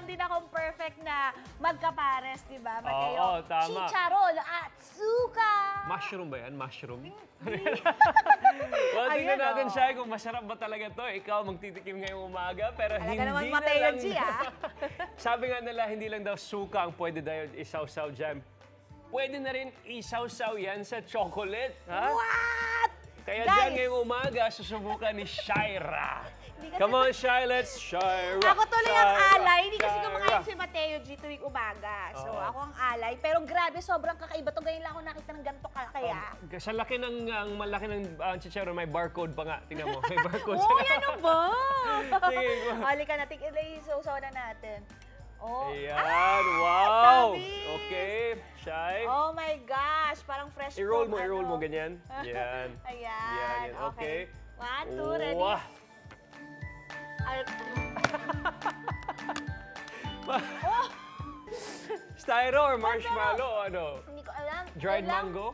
din akong perfect na magkapares, di ba, Mateo? Oo, tama. Chicharon at suka! Mushroom ba yan? Mushroom? Well, tingnan natin siya kung masarap ba talaga to. Ikaw magtitikim ngayong umaga, pero Talaga hindi naman na Mateo lang... G, ah. Sabi nga nila, hindi lang daw suka ang pwede daw isaw-saw dyan. Pwede na rin isaw-saw yan sa chocolate. Ha? What? Kaya Guys, dyan ngayong umaga, susubukan ni Shaira. Come on, Shai, let's Shaira. Ako tuloy ang Shaira, alay. Hindi kasi Shaira. kumakain si Mateo G tuwing umaga. So, ako ang alay. Pero grabe, sobrang kakaiba to. Ngayon lang ako nakita ng ganito kaya. Sa laki ng, ang malaki ng chicharon, may barcode pa nga. Tingnan mo, may barcode Oh, siya. ano ba? Sige, Halika na, isusaw na natin. Oh. Ayan, wow! tabi. Okay, Shai. Oh my gosh, parang fresh I-roll from mo, ganyan. Yan. Ayan, Yan, okay. 1, 2, ready? Wah! Oh, Styro or marshmallow o ano? hindi ko alam. Dried Wait lang. mango?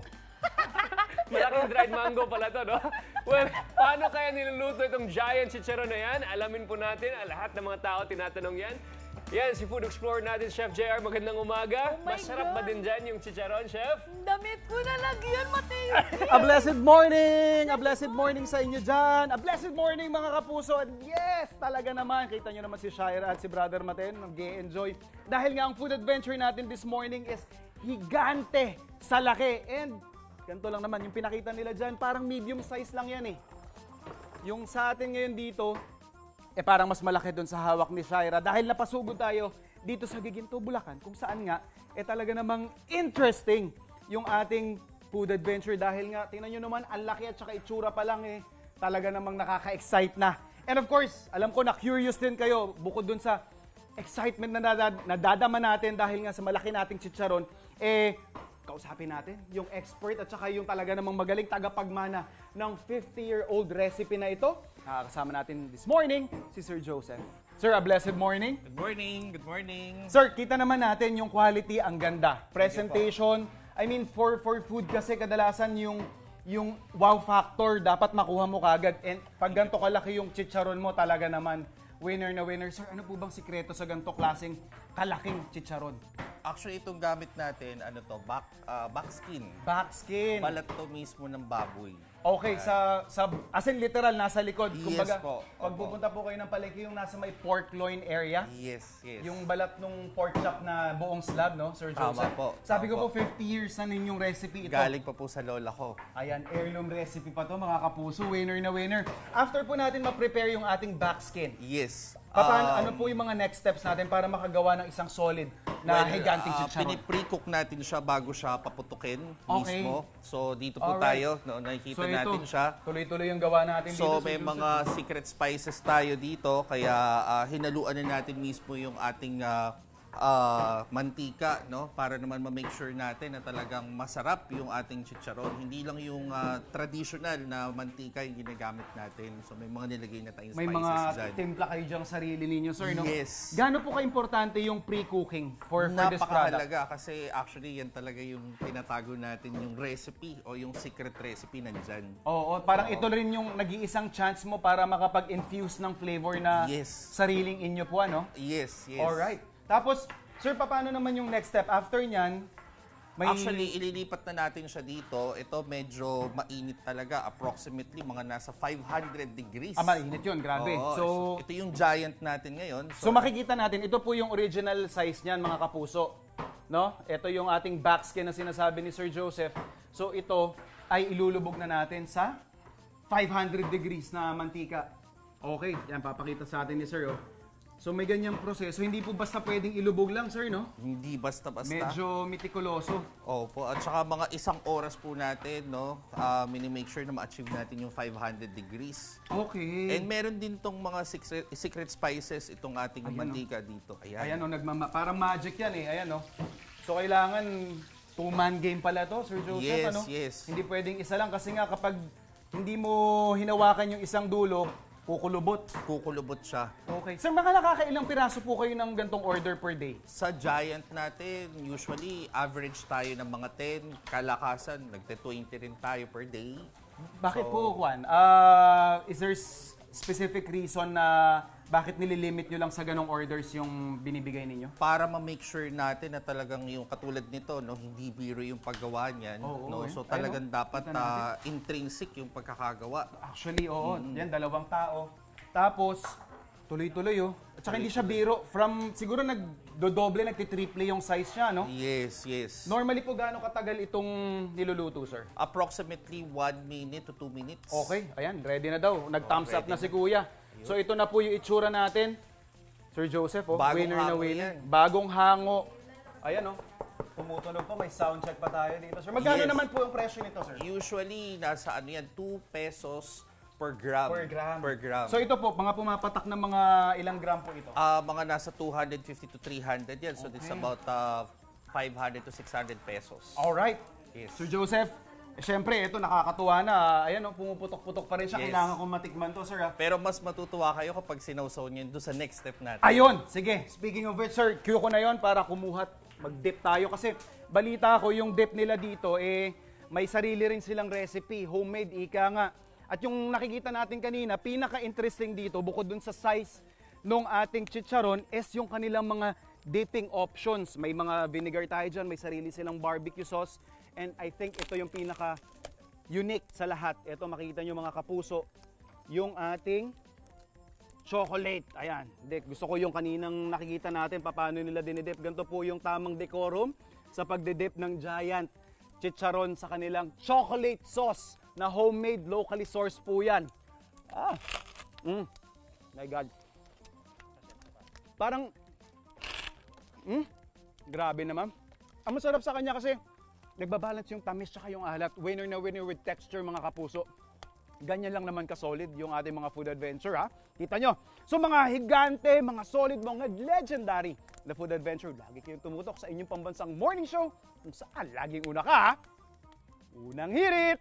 Malaking dried mango pala to, no? Well, paano kaya niluluto itong giant chicharon na yan? Alamin po natin, lahat ng mga tao tinatanong yan. Yan, si Food Explorer natin, Chef JR. Magandang umaga. Oh my Masarap ba God. din dyan yung chicharon, Chef? Damit ko na lagyan, Mateo. A blessed morning! A blessed morning sa inyo dyan! A blessed morning mga kapuso! At yes, talaga naman, kita nyo naman si Shaira at si Brother Maten, mag-enjoy. Dahil nga ang food adventure natin this morning is higante sa laki. And ganito lang naman, yung pinakita nila dyan, parang medium size lang yan eh. Yung sa atin ngayon dito, parang mas malaki doon sa hawak ni Shaira. Dahil napasugod tayo dito sa Giginto, Bulacan, kung saan nga, talaga namang interesting yung ating food adventure dahil nga, tingnan nyo naman, ang laki at saka itsura pa lang talaga namang nakaka-excite na. And of course, alam ko na curious din kayo, bukod dun sa excitement na nadadama natin dahil nga sa malaki nating chicharon, kausapin natin yung expert at saka yung talaga namang magaling tagapagmana ng 50-year-old recipe na ito. Kasama natin this morning, si Sir Joseph. Sir, a blessed morning. Good morning, good morning. Sir, kita naman natin yung quality, ang ganda. Presentation, I mean, for food kasi kadalasan yung wow factor dapat makuha mo kagad. And pag ganito kalaki yung chicharon mo, talaga naman winner na winner. Sir, ano po bang sikreto sa ganito klaseng kalaking chicharon? Actually, itong gamit natin, ano to, back skin. Back skin. Balat to mismo ng baboy. Okay, as in literal, nasa likod. Yes Kumbaga, po. pag Opo. pupunta po kayo ng palengke, yung nasa may pork loin area. Yes, yes. Yung balat nung pork chop na buong slab, no, Sir Joseph? Tama po. Sabi ko Tama po, 50 years na ninyong recipe ito. Galing pa po sa lola ko. Ayan, heirloom recipe pa to, mga kapuso. Winner na winner. After po natin ma-prepare yung ating back skin, Yes. ano po yung mga next steps natin para makagawa ng isang solid na higanting chicharon? Pinipre-cook natin siya bago siya paputukin Okay. mismo. So, dito po Alright. tayo. No, nakikita So natin ito, siya. tuloy-tuloy yung gawa natin So, dito. may Sir mga Joseph. secret spices tayo dito. Kaya hinaluan na natin mismo yung ating mantika, no? Para naman ma-make sure natin na talagang masarap yung ating chicharon. Hindi lang yung traditional na mantika yung ginagamit natin. So, may mga nilagay na tayong May spices mga dyan. timpla kayo diyang sarili ninyo, sir, no? Yes. Gaano po ka-importante yung pre-cooking for this product? Napakahalaga kasi actually yan talaga yung tinatago natin yung recipe o yung secret recipe nandyan. Oo, parang ito rin yung nag-iisang chance mo para makapag-infuse ng flavor na Yes. sariling inyo po, ano? Yes, yes. Alright. Tapos, sir, paano naman yung next step? After nyan, may... Actually, ililipat na natin siya dito. Ito medyo mainit talaga. Approximately mga nasa 500 degrees. mainit yun, grabe. Oo, So, ito yung giant natin ngayon. so makikita natin, ito po yung original size niyan, mga kapuso. No? Ito yung ating back skin na sinasabi ni Sir Joseph. So, ito ay ilulubog na natin sa 500 degrees na mantika. Okay, yan, papakita sa atin ni Sir, oh. So, may ganyang proseso. Hindi po basta pwedeng ilubog lang, sir, no? Hindi basta-basta. Medyo mitikuloso. Opo, at saka mga isang oras po natin, no? Mini-make sure na ma-achieve natin yung 500 degrees. Okay. And meron din tong mga secret spices itong ating Ayan, mantika dito. Ayan. Ayan, oh, parang magic yan, eh. Ayan, oh. So, kailangan two-man game pala to, Sir Joseph, Yes, ano? yes. Hindi pwedeng isa lang kasi nga kapag hindi mo hinawakan yung isang dulo, kukulubot. Kukulubot siya. Okay. Sir, mga nakakailang piraso po kayo ng gantong order per day? Sa giant natin, usually average tayo ng mga 10. Kalakasan, nagte-20 rin tayo per day. Bakit So, po, Juan? Is there specific reason na Bakit nililimit nyo lang sa ganong orders yung binibigay ninyo? Para ma-make sure natin na talagang yung katulad nito, no, hindi biro yung paggawa niyan. Oo, No? eh. So talagang dapat Kita natin. intrinsic yung pagkakagawa. Actually, oo. Yan, 2 tao. Tapos, tuloy-tuloy oh. At saka hindi siya biro. Siguro nagdodoble, nagtitriple yung size niya, no? Yes, yes. Normally po, gaano katagal itong niluluto, sir? Approximately 1 minute to 2 minutes. Okay, ayan, ready na daw. Nag-thumbs up ready na si Kuya. So ito na po yung itsura natin. Sir Joseph, oh, Bagong winner na hango winner. yan. Bagong hango. Ayan, oh. Tumutunog pa, may sound check pa tayo dito, sir. Magkano Yes. naman po yung presyo nito, sir? Usually, nasa ano yan, 2 pesos per gram. Per gram. Per gram. So ito po, mga pumapatak na mga ilang gram po ito? Mga nasa 250 to 300 yan. So, it's about 500 to 600 pesos. Alright. Yes. Sir Joseph, syempre, ito nakakatuwa na. Ayan, oh, pumuputok-putok pa rin siya. Yes. Kailangan kong matikman to, sir. Pero mas matutuwa kayo kapag sinawsaw niyo doon sa next step natin. Ayun, sige. Speaking of which, sir, cue ko na yon para kumuhat, mag-dip tayo. Kasi balita ko yung dip nila dito, may sarili rin silang recipe, homemade, ika nga. At yung nakikita natin kanina, pinaka-interesting dito, bukod dun sa size nung ating chicharon, is yung kanilang mga dipping options. May mga vinegar tayo dyan, may sarili silang barbecue sauce. And I think ito yung pinaka-unique sa lahat. Ito, makikita nyo mga kapuso, yung ating chocolate. Ayan. Gusto ko yung kaninang nakikita natin paano nila dinidip. Ganito po yung tamang decorum sa pagdidip ng Giant chicharon sa kanilang chocolate sauce na homemade, locally sourced po yan. My God. Parang, grabe naman. Ang masarap sa kanya kasi nagbabalance yung tamis tsaka yung alat. Winner na winner with texture, mga kapuso. Ganyan lang naman ka-solid yung ating mga food adventure, ha? Kita nyo. So mga higante, mga solid, mga legendary na food adventure, lagi kayong tumutok sa inyong pambansang morning show kung saan laging una ka, ha? Unang hirit!